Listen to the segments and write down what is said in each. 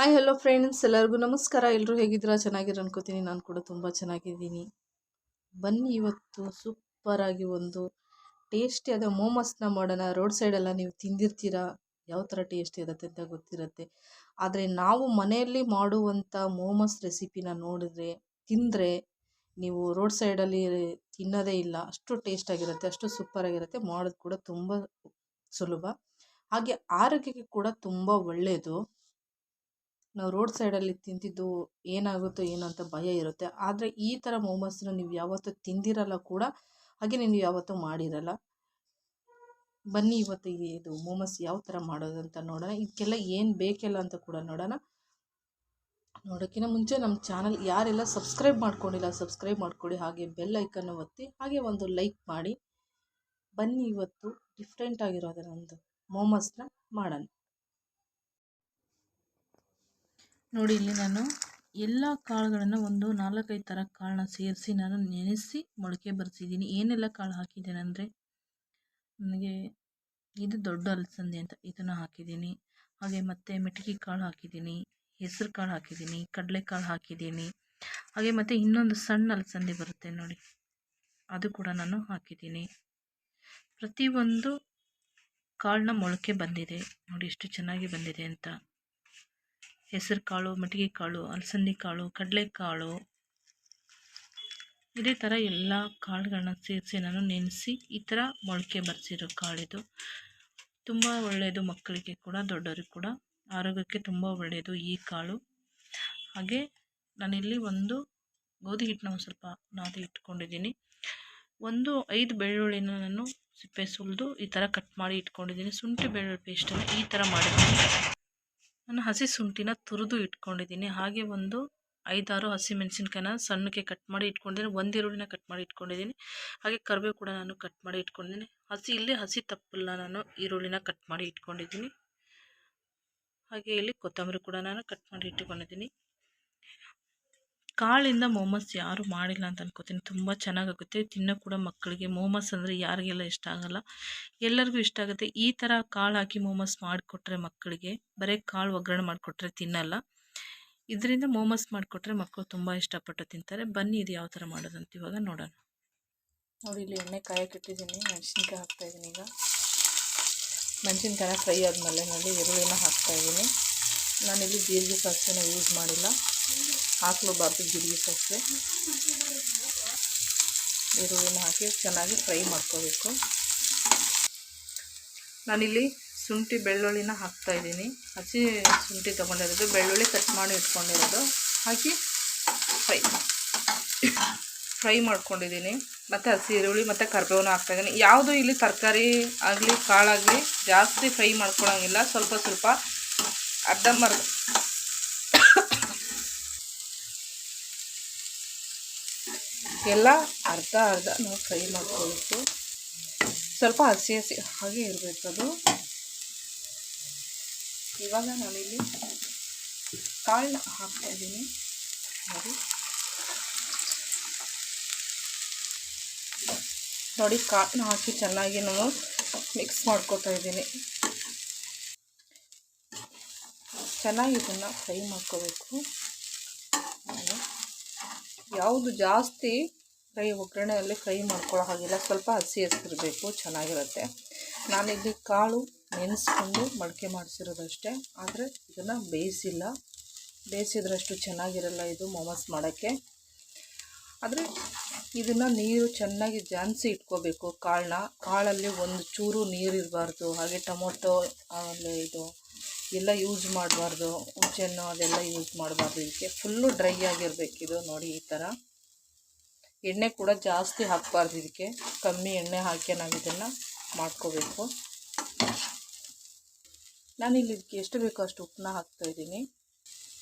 Hi hello friends, ಎಲ್ಲರಿಗೂ ನಮಸ್ಕಾರ. ಎಲ್ಲರೂ ಹೇಗಿದ್ದೀರಾ? ಚೆನ್ನಾಗಿರೋ ಅನ್ಕೋತೀನಿ. ನಾನು ಕೂಡ ತುಂಬ ಚೆನ್ನಾಗಿದ್ದೀನಿ. ಬನ್ನಿ, ಇವತ್ತು ಸೂಪರಾಗಿ ಒಂದು ಟೇಸ್ಟಿಯಾದ ಮೋಮೋಸ್ನ ಮಾಡೋಣ. ರೋಡ್ ಸೈಡೆಲ್ಲ ನೀವು ತಿಂದಿರ್ತೀರಾ, ಯಾವ ಥರ ಟೇಸ್ಟ್ ಇರುತ್ತೆ ಅಂತ ಗೊತ್ತಿರುತ್ತೆ. ಆದರೆ ನಾವು ಮನೆಯಲ್ಲಿ ಮಾಡುವಂಥ ಮೋಮೋಸ್ ರೆಸಿಪಿನ ತಿಂದರೆ ನೀವು ರೋಡ್ ಸೈಡಲ್ಲಿ ತಿನ್ನೋದೇ ಇಲ್ಲ. ಅಷ್ಟು ಟೇಸ್ಟಾಗಿರುತ್ತೆ, ಅಷ್ಟು ಸೂಪರಾಗಿರುತ್ತೆ. ಮಾಡೋದು ಕೂಡ ತುಂಬ ಸುಲಭ, ಹಾಗೆ ಆರೋಗ್ಯಕ್ಕೆ ಕೂಡ ತುಂಬ ಒಳ್ಳೆಯದು. ನಾವು ರೋಡ್ ಸೈಡಲ್ಲಿ ತಿಂತಿದ್ದು ಏನಾಗುತ್ತೋ ಏನೋ ಅಂತ ಭಯ ಇರುತ್ತೆ. ಆದರೆ ಈ ಥರ ಮೋಮೋಸ್ನ ನೀವು ಯಾವತ್ತೂ ತಿಂದಿರಲ್ಲ ಕೂಡ, ಹಾಗೆ ನೀವು ಯಾವತ್ತೂ ಮಾಡಿರಲ್ಲ. ಬನ್ನಿ, ಇವತ್ತು ಇದು ಮೋಮೋಸ್ ಯಾವ ಥರ ಮಾಡೋದು ಅಂತ ನೋಡೋಣ. ಇದಕ್ಕೆಲ್ಲ ಏನು ಬೇಕೆಲ್ಲ ಅಂತ ಕೂಡ ನೋಡೋಣ. ನೋಡೋಕ್ಕಿಂತ ಮುಂಚೆ ನಮ್ಮ ಚಾನಲ್ ಯಾರೆಲ್ಲ ಸಬ್ಸ್ಕ್ರೈಬ್ ಮಾಡ್ಕೊಂಡಿಲ್ಲ, ಸಬ್ಸ್ಕ್ರೈಬ್ ಮಾಡ್ಕೊಳ್ಳಿ. ಹಾಗೆ ಬೆಲ್ ಐಕನ್ನು ಒತ್ತಿ, ಹಾಗೆ ಒಂದು ಲೈಕ್ ಮಾಡಿ. ಬನ್ನಿ, ಇವತ್ತು ಡಿಫ್ರೆಂಟ್ ಆಗಿರೋದರ ಒಂದು ಮೋಮೋಸ್ನ ಮಾಡೋಣ. ನೋಡಿ, ಇಲ್ಲಿ ನಾನು ಎಲ್ಲ ಕಾಳುಗಳನ್ನು ಒಂದು 4-5 ಥರ ಕಾಳನ್ನ ಸೇರಿಸಿ ನಾನು ನೆನೆಸಿ ಮೊಳಕೆ ಬರೆಸಿದ್ದೀನಿ. ಏನೆಲ್ಲ ಕಾಳು ಹಾಕಿದ್ದೇನೆ ಅಂದರೆ, ನನಗೆ ಇದು ದೊಡ್ಡ ಅಲಸಂದೆ ಅಂತ ಇದನ್ನು ಹಾಕಿದ್ದೀನಿ. ಹಾಗೆ ಮತ್ತು ಮೆಟಕಿ ಕಾಳು ಹಾಕಿದ್ದೀನಿ, ಹೆಸರು ಕಾಳು ಹಾಕಿದ್ದೀನಿ, ಕಡಲೆಕಾಳು ಹಾಕಿದ್ದೀನಿ. ಹಾಗೆ ಮತ್ತು ಇನ್ನೊಂದು ಸಣ್ಣ ಅಲಸಂದೆ ಬರುತ್ತೆ ನೋಡಿ, ಅದು ಕೂಡ ನಾನು ಹಾಕಿದ್ದೀನಿ. ಪ್ರತಿಯೊಂದು ಕಾಳನ್ನ ಮೊಳಕೆ ಬಂದಿದೆ ನೋಡಿ, ಎಷ್ಟು ಚೆನ್ನಾಗಿ ಬಂದಿದೆ ಅಂತ. ಹೆಸರು ಕಾಳು, ಮಟಗಿ ಕಾಳು, ಅಲಸಂದಿ ಕಾಳು, ಕಡಲೆಕಾಳು, ಇದೇ ಥರ ಎಲ್ಲ ಕಾಳುಗಳನ್ನ ಸೇರಿಸಿ ನಾನು ನೆನೆಸಿ ಈ ಥರ ಮೊಳಕೆ ಬರೆಸಿರೋ ಕಾಳಿದು. ತುಂಬ ಒಳ್ಳೆಯದು, ಮಕ್ಕಳಿಗೆ ಕೂಡ ದೊಡ್ಡವರಿಗೆ ಕೂಡ ಆರೋಗ್ಯಕ್ಕೆ ತುಂಬ ಒಳ್ಳೆಯದು ಈ ಕಾಳು. ಹಾಗೆ ನಾನಿಲ್ಲಿ ಒಂದು ಗೋಧಿ ಹಿಟ್ಟನ್ನ ಒಂದು ಸ್ವಲ್ಪ ನಾದಿ ಇಟ್ಕೊಂಡಿದ್ದೀನಿ. 5 ಬೆಳ್ಳುಳ್ಳಿನ ನಾನು ಸಿಪ್ಪೆ ಸುಲಿದು ಈ ಥರ ಕಟ್ ಮಾಡಿ ಇಟ್ಕೊಂಡಿದ್ದೀನಿ. ಶುಂಠಿ ಬೆಳ್ಳುಳ್ಳಿ ಪೇಸ್ಟನ್ನು ಈ ಥರ ಮಾಡಿದ್ದೀನಿ. ನಾನು ಹಸಿ ಶುಂಠಿನ ತುರಿದು ಇಟ್ಕೊಂಡಿದ್ದೀನಿ. ಹಾಗೆ ಒಂದು 5-6 ಹಸಿಮೆಣಸಿನ್ಕಾಯಿನ ಸಣ್ಣಕ್ಕೆ ಕಟ್ ಮಾಡಿ ಇಟ್ಕೊಂಡಿದ್ದೀನಿ. 1 ಈರುಳ್ಳಿನ ಕಟ್ ಮಾಡಿ ಇಟ್ಕೊಂಡಿದ್ದೀನಿ. ಹಾಗೆ ಕರಿಬೇವು ಕೂಡ ನಾನು ಕಟ್ ಮಾಡಿ ಇಟ್ಕೊಂಡಿದ್ದೀನಿ. ಹಸಿ ತಪ್ಪಲನ್ನ ನಾನು ಈರುಳ್ಳಿನ ಕಟ್ ಮಾಡಿ ಇಟ್ಕೊಂಡಿದ್ದೀನಿ. ಹಾಗೆ ಇಲ್ಲಿ ಕೊತ್ತಂಬರಿ ಕೂಡ ನಾನು ಕಟ್ ಮಾಡಿ ಇಟ್ಕೊಂಡಿದ್ದೀನಿ. ಕಾಳಿಂದ ಮೋಮೋಸ್ ಯಾರು ಮಾಡಿಲ್ಲ ಅಂತ ಅನ್ಕೋತೀನಿ. ತುಂಬ ಚೆನ್ನಾಗಾಗುತ್ತೆ, ತಿನ್ನೋ ಕೂಡ ಮಕ್ಕಳಿಗೆ. ಮೋಮೋಸ್ ಅಂದರೆ ಯಾರಿಗೆಲ್ಲ ಇಷ್ಟ ಆಗಲ್ಲ, ಎಲ್ಲರಿಗೂ ಇಷ್ಟ ಆಗುತ್ತೆ. ಈ ಥರ ಕಾಳು ಹಾಕಿ ಮೋಮೋಸ್ ಮಾಡಿಕೊಟ್ರೆ ಮಕ್ಕಳಿಗೆ, ಬರೀ ಕಾಳು ಒಗ್ಗರಣೆ ಮಾಡಿಕೊಟ್ರೆ ತಿನ್ನಲ್ಲ. ಇದರಿಂದ ಮೋಮೋಸ್ ಮಾಡಿಕೊಟ್ರೆ ಮಕ್ಕಳು ತುಂಬ ಇಷ್ಟಪಟ್ಟು ತಿಂತಾರೆ. ಬನ್ನಿ, ಇದು ಯಾವ ಥರ ಮಾಡೋದಂತ ಇವಾಗ ನೋಡೋಣ. ನೋಡಿ, ಇಲ್ಲಿ ಎಣ್ಣೆ ಕಾಯಕ್ಕೆ ಇಟ್ಟಿದ್ದೀನಿ, ಮೆಣಸಿನ್ಕಾಯಿ ಹಾಕ್ತಾಯಿದ್ದೀನಿ. ಈಗ ಮೆಣಸಿನ್ಕಾಯಿನ ಫ್ರೈ ಆದಮೇಲೆ ನೋಡಿ ಈರುಳ್ಳಿನ ಹಾಕ್ತಾಯಿದ್ದೀನಿ. ನಾನಿಲ್ಲಿ ಜೀರಿಗೆ ಸಾಸಿವೆನ ಯೂಸ್ ಮಾಡಿಲ್ಲ, ಹಾಕಲೂಬಾರ್ದು ಜೀರಿಗೆ ಸಾಸಿವೆ. ಈರುಳ್ಳಿನ ಹಾಕಿ ಚೆನ್ನಾಗಿ ಫ್ರೈ ಮಾಡ್ಕೋಬೇಕು. ನಾನಿಲ್ಲಿ ಶುಂಠಿ ಬೆಳ್ಳುಳ್ಳಿನ ಹಾಕ್ತಾಯಿದ್ದೀನಿ. ಹಸಿ ಶುಂಠಿ ತೊಗೊಂಡಿರೋದು, ಬೆಳ್ಳುಳ್ಳಿ ಕಟ್ ಮಾಡಿ ಇಟ್ಕೊಂಡಿರೋದು ಹಾಕಿ ಫ್ರೈ ಮಾಡ್ಕೊಂಡಿದ್ದೀನಿ. ಮತ್ತು ಹಸಿ ಈರುಳ್ಳಿ ಮತ್ತು ಕರಿಬೇವನ್ನ ಹಾಕ್ತಾಯಿದ್ದೀನಿ. ಯಾವುದು ಇಲ್ಲಿ ತರಕಾರಿ ಆಗಲಿ ಕಾಳಾಗಲಿ ಜಾಸ್ತಿ ಫ್ರೈ ಮಾಡ್ಕೊಳಂಗಿಲ್ಲ, ಸ್ವಲ್ಪ ಅರ್ಧಂಬರ್ಧ ಎಲ್ಲ ಅರ್ಧ ನಾವು ಫ್ರೈ ಮಾಡ್ಕೊಳ್ಬೇಕು. ಸ್ವಲ್ಪ ಹಸಿ ಹಾಗೆ ಇರಬೇಕು ಅದು. ಇವಾಗ ನಾನಿಲ್ಲಿ ಕಾಳನ್ನ ಹಾಕ್ತಾಯಿದ್ದೀನಿ. ನೋಡಿ, ಕಾಳನ್ನ ಹಾಕಿ ಚೆನ್ನಾಗಿ ನಾನು ಮಿಕ್ಸ್ ಮಾಡ್ಕೊತಾ ಇದ್ದೀನಿ. ಚೆನ್ನಾಗಿ ಇದನ್ನು ಫ್ರೈ ಮಾಡ್ಕೋಬೇಕು. ಯಾವುದು ಜಾಸ್ತಿ ಒಗ್ಗರಣೆಯಲ್ಲಿ ಫ್ರೈ ಮಾಡ್ಕೊಳ್ಳೋ ಹಾಗಿಲ್ಲ, ಸ್ವಲ್ಪ ಹಸಿ ಇರಬೇಕು, ಚೆನ್ನಾಗಿರುತ್ತೆ. ನಾನಿಲ್ಲಿ ಕಾಳು ನೆನೆಸ್ಕೊಂಡು ಮೊಳಕೆ ಮಾಡಿಸಿರೋದಷ್ಟೇ, ಆದರೆ ಇದನ್ನು ಬೇಯಿಸಿದ್ರಷ್ಟು ಚೆನ್ನಾಗಿರಲ್ಲ ಇದು ಮೋಮೋಸ್ ಮಾಡೋಕ್ಕೆ. ಆದರೆ ಇದನ್ನು ನೀರು ಚೆನ್ನಾಗಿ ಜಾನ್ಸಿ ಇಟ್ಕೋಬೇಕು. ಕಾಳಲ್ಲಿ ಒಂದು ಚೂರು ನೀರು ಇರಬಾರ್ದು. ಹಾಗೆ ಟೊಮೊಟೊ ಆಮೇಲೆ ಇದು ಎಲ್ಲ ಯೂಸ್ ಮಾಡಬಾರ್ದು, ಹುಣಸೆಹಣ್ಣು ಅದೆಲ್ಲ ಯೂಸ್ ಮಾಡಬಾರ್ದು. ಇದಕ್ಕೆ ಫುಲ್ಲು ಡ್ರೈ ಆಗಿರಬೇಕು ಇದು. ನೋಡಿ, ಈ ಥರ ಎಣ್ಣೆ ಕೂಡ ಜಾಸ್ತಿ ಹಾಕಬಾರ್ದು, ಇದಕ್ಕೆ ಕಮ್ಮಿ ಎಣ್ಣೆ ಹಾಕಿ ನಾವು ಇದನ್ನು ಮಾಡ್ಕೋಬೇಕು. ನಾನಿಲ್ಲಿ ಇದಕ್ಕೆ ಎಷ್ಟು ಬೇಕೋ ಅಷ್ಟು ಉಪ್ಪನ್ನ ಹಾಕ್ತಾಯಿದ್ದೀನಿ.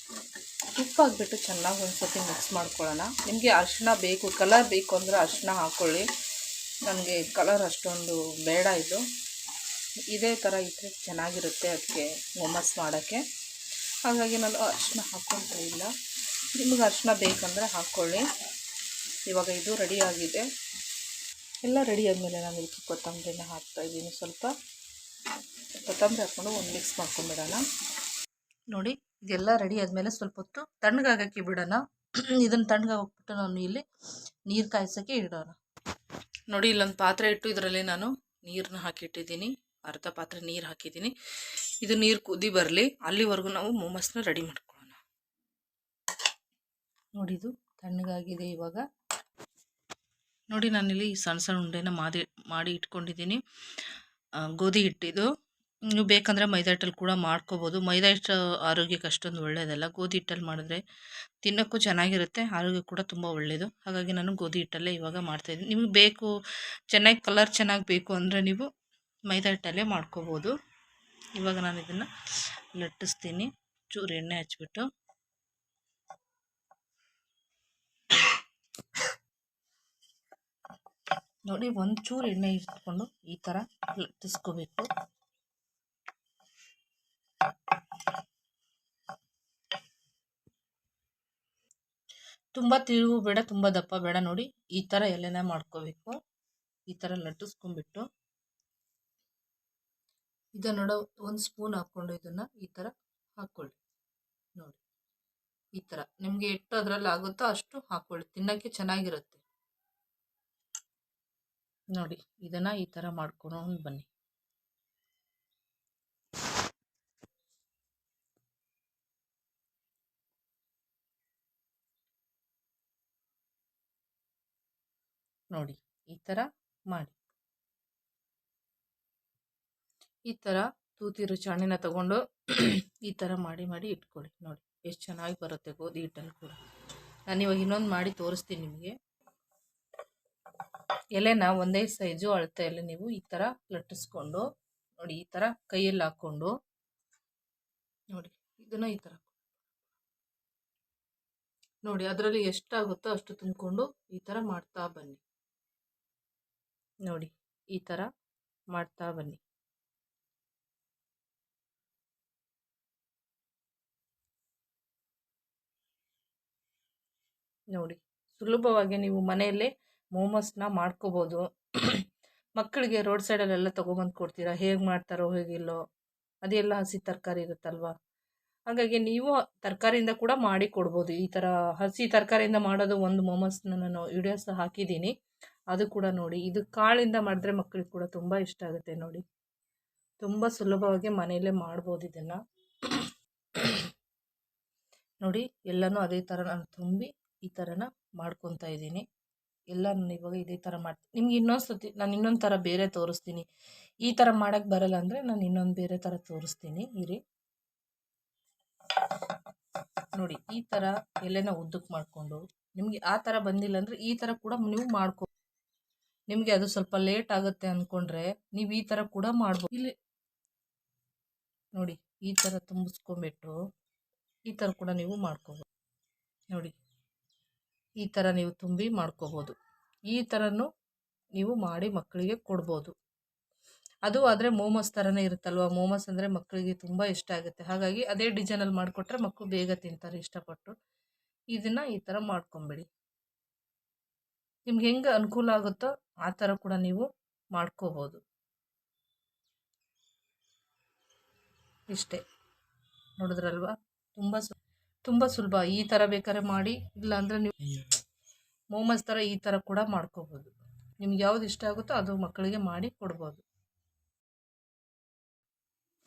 ಉಪ್ಪು ಹಾಕ್ಬಿಟ್ಟು ಚೆನ್ನಾಗಿ ಒಂದು ಸರ್ತಿ ಮಿಕ್ಸ್ ಮಾಡ್ಕೊಳ್ಳೋಣ. ನಿಮಗೆ ಅರಿಶಿನ ಬೇಕು, ಕಲರ್ ಬೇಕು ಅಂದರೆ ಅರಿಶಿನ ಹಾಕ್ಕೊಳ್ಳಿ. ನನಗೆ ಕಲರ್ ಅಷ್ಟೊಂದು ಬೇಡ ಇದು. ಇದೇ ಥರ ಇದ್ದರೆ ಚೆನ್ನಾಗಿರುತ್ತೆ ಅದಕ್ಕೆ ಮೋಮೋಸ್ ಮಾಡೋಕ್ಕೆ. ಹಾಗಾಗಿ ನಾನು ಅರಿಶಿನ ಹಾಕ್ಕೊಳ್ತಾ ಇಲ್ಲ. ನಿಮಗೆ ಅರಿಶಿನ ಬೇಕಂದರೆ ಹಾಕ್ಕೊಳ್ಳಿ. ಇವಾಗ ಇದು ರೆಡಿಯಾಗಿದೆ. ಎಲ್ಲ ರೆಡಿ ಆದಮೇಲೆ ನಾನು ಇದಕ್ಕೆ ಕೊತ್ತಂಬರಿನ ಹಾಕ್ತಾಯಿದ್ದೀನಿ. ಸ್ವಲ್ಪ ಕೊತ್ತಂಬರಿ ಹಾಕ್ಕೊಂಡು ಒಂದು ಮಿಕ್ಸ್ ಮಾಡ್ಕೊಂಬಿಡೋಣ. ನೋಡಿ ಇದೆಲ್ಲ ರೆಡಿ ಆದಮೇಲೆ ಸ್ವಲ್ಪ ಹೊತ್ತು ತಣ್ಣಗಾಗಕ್ಕೆ ಬಿಡೋಣ. ಇದನ್ನು ತಣ್ಣಗಾಗ್ಬಿಟ್ಟು ನಾನು ಇಲ್ಲಿ ನೀರು ಕಾಯಿಸೋಕ್ಕೆ ಇಡೋಣ. ನೋಡಿ ಇಲ್ಲೊಂದು ಪಾತ್ರೆ ಇಟ್ಟು ಇದರಲ್ಲಿ ನಾನು ನೀರನ್ನ ಹಾಕಿಟ್ಟಿದ್ದೀನಿ. ಅರ್ಧ ಪಾತ್ರೆ ನೀರು ಹಾಕಿದ್ದೀನಿ. ಇದು ನೀರು ಕುದಿ ಬರಲಿ, ಅಲ್ಲಿವರೆಗೂ ನಾವು ಮೊಮಸ್ನ ರೆಡಿ ಮಾಡ್ಕೊಳ್ಳೋಣ. ನೋಡಿ ಇದು ತಣ್ಣಗಾಗಿದೆ. ಇವಾಗ ನೋಡಿ ನಾನಿಲ್ಲಿ ಸಣ್ಣ ಸಣ್ಣ ಉಂಡೆನ ಮಾಡಿ ಇಟ್ಕೊಂಡಿದ್ದೀನಿ. ಗೋಧಿ ಹಿಟ್ಟಿದು. ನೀವು ಬೇಕಂದರೆ ಮೈದಾ ಹಿಟ್ಟಲ್ಲಿ ಕೂಡ ಮಾಡ್ಕೋಬೋದು. ಮೈದಾ ಹಿಟ್ಟು ಆರೋಗ್ಯಕ್ಕೆ ಅಷ್ಟೊಂದು ಒಳ್ಳೆಯದಲ್ಲ. ಗೋಧಿ ಹಿಟ್ಟಲ್ಲಿ ಮಾಡಿದ್ರೆ ತಿನ್ನೋಕ್ಕೂ ಚೆನ್ನಾಗಿರುತ್ತೆ, ಆರೋಗ್ಯ ಕೂಡ ತುಂಬ ಒಳ್ಳೆಯದು. ಹಾಗಾಗಿ ನಾನು ಗೋಧಿ ಹಿಟ್ಟಲ್ಲೇ ಇವಾಗ ಮಾಡ್ತಾಯಿದ್ದೀನಿ. ನಿಮಗೆ ಬೇಕು ಚೆನ್ನಾಗಿ ಕಲರ್ ಚೆನ್ನಾಗಿ ಬೇಕು ಅಂದರೆ ನೀವು ಮೈದಾ ಹಿಟ್ಟಲ್ಲೇ ಮಾಡ್ಕೋಬೋದು. ಇವಾಗ ನಾನು ಇದನ್ನು ಲಟ್ಟಿಸ್ತೀನಿ. ಚೂರು ಎಣ್ಣೆ ಹಚ್ಬಿಟ್ಟು ನೋಡಿ ಒಂಚೂರು ಎಣ್ಣೆ ಇಟ್ಕೊಂಡು ಈ ಥರ ಲಟ್ಟಿಸ್ಕೋಬೇಕು. ತುಂಬ ತಿರುವು ಬೇಡ, ತುಂಬ ದಪ್ಪ ಬೇಡ. ನೋಡಿ ಈ ಥರ ಎಲೆನ ಮಾಡ್ಕೋಬೇಕು. ಈ ಥರ ಲಟ್ಟಿಸ್ಕೊಂಡ್ಬಿಟ್ಟು ಇದನ್ನ ನೋಡೋ ಒಂದು ಸ್ಪೂನ್ ಹಾಕ್ಕೊಂಡು ಇದನ್ನು ಈ ಥರ ಹಾಕ್ಕೊಳ್ಳಿ. ನೋಡಿ ಈ ಥರ ನಿಮಗೆ ಎಷ್ಟು ಅದರಲ್ಲಿ ಆಗುತ್ತೋ ಅಷ್ಟು ಹಾಕ್ಕೊಳ್ಳಿ, ತಿನ್ನೋಕ್ಕೆ ಚೆನ್ನಾಗಿರುತ್ತೆ. ನೋಡಿ ಇದನ್ನು ಈ ಥರ ಮಾಡ್ಕೊಂಡು ಬನ್ನಿ. ನೋಡಿ ಈ ಥರ ಮಾಡಿ. ಈ ಥರ ತೂತಿರೋ ಚಾಣಿನ ತಗೊಂಡು ಈ ಥರ ಮಾಡಿ ಇಟ್ಕೊಳ್ಳಿ. ನೋಡಿ ಎಷ್ಟು ಚೆನ್ನಾಗಿ ಬರುತ್ತೆ ಗೋಧಿ ಹಿಟ್ಟಲ್ಲಿ ಕೂಡ. ನಾನು ಇವಾಗ ಇನ್ನೊಂದು ಮಾಡಿ ತೋರಿಸ್ತೀನಿ ನಿಮಗೆ. ಎಲೆನ ಒಂದೇ ಸೈಜು ಅಳತೆ ಎಲೆ ನೀವು ಈ ಥರ ಲಟ್ಟಿಸ್ಕೊಂಡು ನೋಡಿ ಈ ಥರ ಕೈಯಲ್ಲಿ ಹಾಕ್ಕೊಂಡು ನೋಡಿ ಇದನ್ನು ಈ ಥರ ನೋಡಿ ಅದರಲ್ಲಿ ಎಷ್ಟಾಗುತ್ತೋ ಅಷ್ಟು ತುಂಬಿಕೊಂಡು ಈ ಥರ ಮಾಡ್ತಾ ಬನ್ನಿ. ನೋಡಿ ಈ ಥರ ಮಾಡ್ತಾ ಬನ್ನಿ. ನೋಡಿ ಸುಲಭವಾಗಿ ನೀವು ಮನೆಯಲ್ಲೇ ಮೋಮೋಸ್ನ ಮಾಡ್ಕೋಬೋದು. ಮಕ್ಕಳಿಗೆ ರೋಡ್ ಸೈಡಲ್ಲೆಲ್ಲ ತೊಗೊಬಂದು ಕೊಡ್ತೀರಾ, ಹೇಗೆ ಮಾಡ್ತಾರೋ ಹೇಗಿಲ್ಲೋ, ಅದೆಲ್ಲ ಹಸಿ ತರಕಾರಿ ಇರುತ್ತಲ್ವ. ಹಾಗಾಗಿ ನೀವು ತರಕಾರಿಯಿಂದ ಕೂಡ ಮಾಡಿ ಕೊಡ್ಬೋದು. ಈ ಥರ ಹಸಿ ತರಕಾರಿಯಿಂದ ಮಾಡೋದು ಒಂದು ಮೋಮೋಸ್ನ ನಾನು ವಿಡಿಯೋಸ್ ಹಾಕಿದ್ದೀನಿ, ಅದು ಕೂಡ ನೋಡಿ. ಇದು ಕಾಳಿಂದ ಮಾಡಿದ್ರೆ ಮಕ್ಕಳಿಗೆ ಕೂಡ ತುಂಬ ಇಷ್ಟ ಆಗುತ್ತೆ. ನೋಡಿ ತುಂಬ ಸುಲಭವಾಗಿ ಮನೆಯಲ್ಲೇ ಮಾಡ್ಬೋದು ಇದನ್ನು. ನೋಡಿ ಎಲ್ಲನೂ ಅದೇ ಥರ ನಾನು ತುಂಬಿ ಈ ಥರನ ಮಾಡ್ಕೊತಾ ಇದ್ದೀನಿ. ಎಲ್ಲ ನಾನು ಇವಾಗ ಇದೇ ಥರ ಮಾಡ್ತೀನಿ. ನಿಮ್ಗೆ ಇನ್ನೊಂದು ಸತಿ ನಾನು ಇನ್ನೊಂದು ಥರ ಬೇರೆ ತೋರಿಸ್ತೀನಿ. ಈ ಥರ ಮಾಡೋಕ್ಕೆ ಬರಲ್ಲ ಅಂದರೆ ನಾನು ಇನ್ನೊಂದು ಬೇರೆ ಥರ ತೋರಿಸ್ತೀನಿ ಇರಿ. ನೋಡಿ ಈ ಥರ ಎಲೆನ ಉದ್ದಕ್ಕೆ ಮಾಡಿಕೊಂಡು ನಿಮಗೆ ಆ ಥರ ಬಂದಿಲ್ಲ ಅಂದರೆ ಈ ಥರ ಕೂಡ ನೀವು ಮಾಡ್ಕೊ. ನಿಮಗೆ ಅದು ಸ್ವಲ್ಪ ಲೇಟ್ ಆಗುತ್ತೆ ಅಂದ್ಕೊಂಡ್ರೆ ನೀವು ಈ ಥರ ಕೂಡ ಮಾಡ್ಬೋದು. ಇಲ್ಲಿ ನೋಡಿ ಈ ಥರ ತುಂಬಿಸ್ಕೊಂಬಿಟ್ಟು ಈ ಥರ ಕೂಡ ನೀವು ಮಾಡ್ಕೋಬೋದು. ನೋಡಿ ಈ ಥರ ನೀವು ತುಂಬಿ ಮಾಡ್ಕೋಬೋದು. ಈ ಥರನೂ ನೀವು ಮಾಡಿ ಮಕ್ಕಳಿಗೆ ಕೊಡ್ಬೋದು. ಅದು ಆದರೆ ಮೋಮೋಸ್ ಥರನೇ ಇರುತ್ತಲ್ವ. ಮೋಮೋಸ್ ಅಂದರೆ ಮಕ್ಕಳಿಗೆ ತುಂಬ ಇಷ್ಟ ಆಗುತ್ತೆ. ಹಾಗಾಗಿ ಅದೇ ಡಿಸೈನಲ್ಲಿ ಮಾಡಿಕೊಟ್ರೆ ಮಕ್ಕಳು ಬೇಗ ತಿಂತಾರೆ ಇಷ್ಟಪಟ್ಟು. ಇದನ್ನು ಈ ಥರ ಮಾಡ್ಕೊಂಬಿಡಿ. ನಿಮ್ಗೆ ಹೆಂಗೆ ಅನುಕೂಲ ಆಗುತ್ತೋ ಆ ಥರ ಕೂಡ ನೀವು ಮಾಡ್ಕೋಬೋದು. ಇಷ್ಟೇ ನೋಡಿದ್ರಲ್ವ, ತುಂಬ ಸುಲಭ. ಈ ಥರ ಬೇಕಾದ್ರೆ ಮಾಡಿ, ಇಲ್ಲಾಂದರೆ ನೀವು ಮೋಮೋಸ್ ಥರ ಈ ಥರ ಕೂಡ ಮಾಡ್ಕೋಬೋದು. ನಿಮ್ಗೆ ಯಾವ್ದು ಇಷ್ಟ ಆಗುತ್ತೋ ಅದು ಮಕ್ಕಳಿಗೆ ಮಾಡಿ ಕೊಡ್ಬೋದು.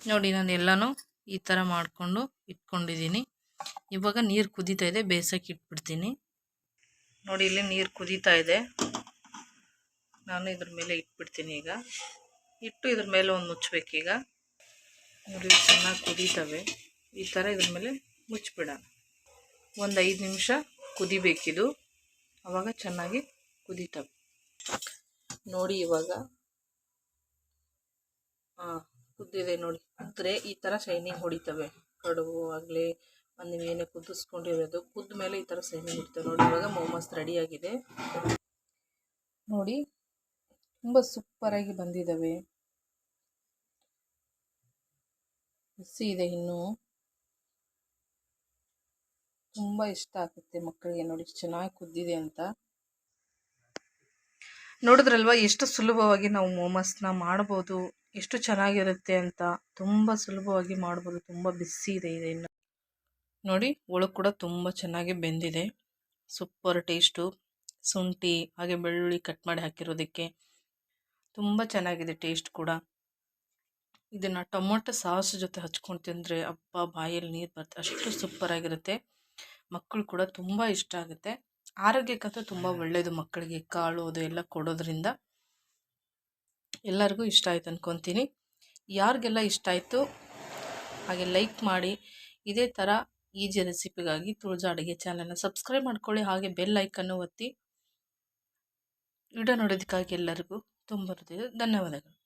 ನೋಡಿ ನಾನು ಎಲ್ಲನೂ ಈ ಥರ ಮಾಡಿಕೊಂಡು ಇಟ್ಕೊಂಡಿದ್ದೀನಿ. ಇವಾಗ ನೀರು ಕುದೀತಾ ಇದೆ, ಬೇಯಿಸೋಕೆ ಇಟ್ಬಿಡ್ತೀನಿ. ನೋಡಿ ಇಲ್ಲಿ ನೀರು ಕುದೀತಾ ಇದೆ, ನಾನು ಇದ್ರ ಮೇಲೆ ಇಟ್ಬಿಡ್ತೀನಿ. ಈಗ ಇಟ್ಟು ಇದ್ರ ಮೇಲೆ ಒಂದು ಮುಚ್ಚಬೇಕೀಗ. ನೋಡಿ ಚೆನ್ನಾಗಿ ಕುದೀತವೆ. ಈ ಥರ ಇದ್ರ ಮೇಲೆ ಮುಚ್ಚಿಬಿಡೋಣ. ಒಂದು 5 ನಿಮಿಷ ಕುದಿಬೇಕಿದು, ಆವಾಗ ಚೆನ್ನಾಗಿ ಕುದೀತವೆ. ನೋಡಿ ಇವಾಗ ಕುದ್ದಿದೆ ನೋಡಿ. ಕುದ್ರೆ ಈ ಥರ ಶೈನಿಂಗ್ ಹೊಡಿತವೆ. ಕಡುಬು ಆಗಲಿ ನೀವು ಏನೇ ಕುದಿಸ್ಕೊಂಡಿರೋದು ಕುದ್ದ ಮೇಲೆ ಈ ಥರ ಶೈನಿಂಗ್ ಹೊಡಿತವೆ. ನೋಡಿ ಇವಾಗ ಮೋಮೋಸ್ ರೆಡಿಯಾಗಿದೆ. ನೋಡಿ ತುಂಬ ಸೂಪರಾಗಿ ಬಂದಿದ್ದಾವೆ. ಬಿಸಿ ಇದೆ ಇನ್ನೂ, ತುಂಬ ಇಷ್ಟ ಆಗುತ್ತೆ ಮಕ್ಕಳಿಗೆ. ನೋಡಿ ಚೆನ್ನಾಗಿ ಕುದ್ದಿದೆ ಅಂತ. ನೋಡಿದ್ರಲ್ವ ಎಷ್ಟು ಸುಲಭವಾಗಿ ನಾವು ಮೋಮೋಸ್ನ ಮಾಡ್ಬೋದು, ಎಷ್ಟು ಚೆನ್ನಾಗಿರುತ್ತೆ ಅಂತ. ತುಂಬ ಸುಲಭವಾಗಿ ಮಾಡ್ಬೋದು. ತುಂಬ ಬಿಸಿ ಇದೆ ಇನ್ನು. ನೋಡಿ ಒಳಗೆ ಕೂಡ ತುಂಬ ಚೆನ್ನಾಗಿ ಬೆಂದಿದೆ. Super taste. ಶುಂಠಿ ಹಾಗೆ ಬೆಳ್ಳುಳ್ಳಿ ಕಟ್ ಮಾಡಿ ಹಾಕಿರೋದಕ್ಕೆ ತುಂಬ ಚೆನ್ನಾಗಿದೆ ಟೇಸ್ಟ್ ಕೂಡ. ಇದನ್ನು ಟೊಮೊಟೊ ಸಾಸ್ ಜೊತೆ ಹಚ್ಕೊಂಡು ತಿಂದರೆ ಅಬ್ಬಾ ಬಾಯಲ್ಲಿ ನೀರು ಬರುತ್ತೆ, ಅಷ್ಟು ಸೂಪರಾಗಿರುತ್ತೆ. ಮಕ್ಕಳು ಕೂಡ ತುಂಬ ಇಷ್ಟ ಆಗುತ್ತೆ. ಆರೋಗ್ಯಕ್ಕಂತೂ ತುಂಬ ಒಳ್ಳೆಯದು. ಮಕ್ಕಳಿಗೆ ಕಾಳು ಅದು ಎಲ್ಲ ಕೊಡೋದ್ರಿಂದ ಎಲ್ಲರಿಗೂ ಇಷ್ಟ ಆಯ್ತು ಅಂದ್ಕೊತೀನಿ. ಯಾರಿಗೆಲ್ಲ ಇಷ್ಟ ಆಯಿತು ಹಾಗೆ ಲೈಕ್ ಮಾಡಿ. ಇದೇ ಥರ ಈಜಿ ರೆಸಿಪಿಗಾಗಿ ತುಳಜಾ ಅಡುಗೆ ಚಾನಲ್ನ ಸಬ್ಸ್ಕ್ರೈಬ್ ಮಾಡ್ಕೊಳ್ಳಿ. ಹಾಗೆ ಬೆಲ್ ಐಕನ್ನು ಒತ್ತಿ. ವಿಡಿಯೋ ನೋಡೋದಕ್ಕಾಗಿ ಎಲ್ಲರಿಗೂ ತುಂಬ ಧನ್ಯವಾದಗಳು.